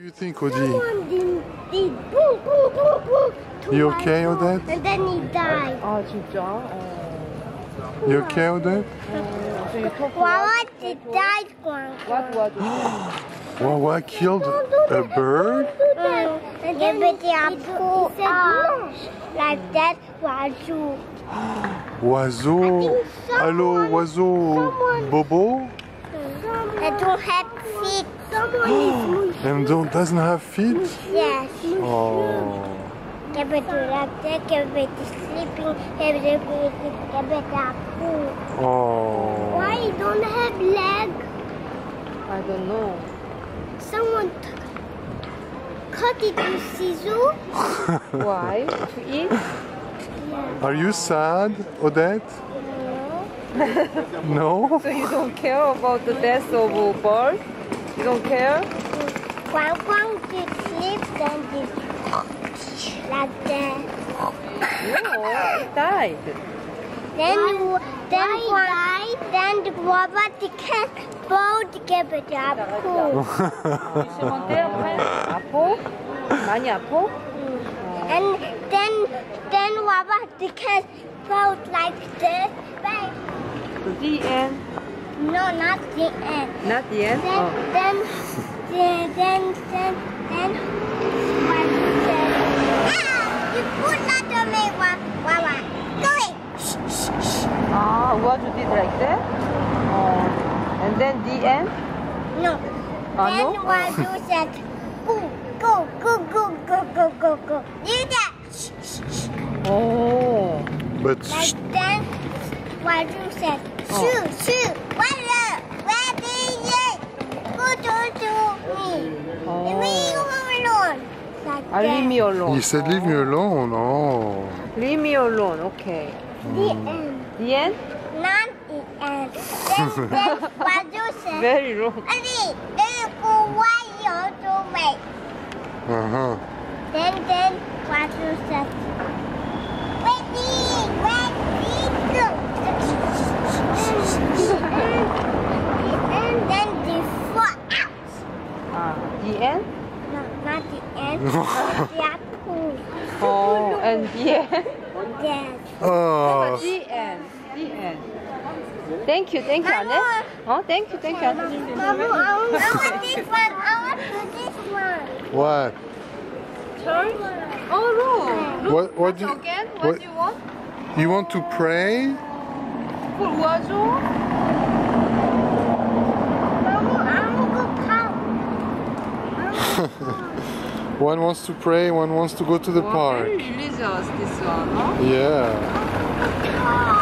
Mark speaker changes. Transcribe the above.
Speaker 1: you think, Odi?
Speaker 2: Someone did boom, boom, boom, boom.
Speaker 1: You okay, Odette?
Speaker 2: And then he died.
Speaker 3: 아 진짜?
Speaker 1: You okay, Odette?
Speaker 3: So you talk to
Speaker 2: Wawa did die one.
Speaker 3: what?
Speaker 1: Wawa killed a bird?
Speaker 2: And then he said like that, Wazoo.
Speaker 1: Oiseau. Allô, oiseau. Bobo?
Speaker 2: I don't have feet. Someone is
Speaker 1: And doesn't have feet?
Speaker 2: yes.
Speaker 1: Oh.
Speaker 2: Give it to that, give it to sleeping, give it to food.
Speaker 1: Oh.
Speaker 2: Why you don't have leg?
Speaker 3: I don't know.
Speaker 2: Someone cut it with scissors.
Speaker 3: Why? To eat?
Speaker 1: Are you sad, Odette? No?
Speaker 3: So you don't care about the death of a bird? You don't care?
Speaker 2: One did sleep, then did like that.
Speaker 3: No, it died.
Speaker 2: Then the robot the cat both give it up.
Speaker 3: 아파? 많이 아파?
Speaker 2: And then robot the cat both like this. Bang.
Speaker 3: The end.
Speaker 2: No, not the end.
Speaker 3: Not the end?
Speaker 2: Then what said? Ah, you put that on me, Wawa. Go away.
Speaker 3: Ah, what you did like that? And then the end?
Speaker 2: No. Then
Speaker 3: no?
Speaker 2: what you said? Go. Do that.
Speaker 3: Oh.
Speaker 1: But
Speaker 2: Like then what you said? Shoot. Leave me alone. Like
Speaker 3: Ah, leave me alone.
Speaker 1: he said leave me alone. Oh.
Speaker 3: Leave me alone, okay.
Speaker 2: the end.
Speaker 3: The end?
Speaker 2: Not the end. Then what you said?
Speaker 3: Very long.
Speaker 2: Ali, then go away all the way.
Speaker 1: Uh-huh.
Speaker 2: Then what you said? Ready, go. And then the four out.
Speaker 3: The end?
Speaker 2: No, not the end. The apple.
Speaker 3: Oh, and the end?
Speaker 2: Yes.
Speaker 1: Oh.
Speaker 3: The end. The end. Thank you 안 해? Thank you 안 해?
Speaker 2: Mama, I want this one. I want this one.
Speaker 1: What?
Speaker 3: Church? Oh, no.
Speaker 1: What do
Speaker 3: Again?
Speaker 1: what-
Speaker 3: What do you want?
Speaker 1: you want to pray?
Speaker 3: 그걸 도와줘?
Speaker 2: Mama, I want to go park.
Speaker 1: One wants to pray, one wants to go to the
Speaker 3: Very
Speaker 1: park.
Speaker 3: religious, this one, huh?
Speaker 1: Yeah.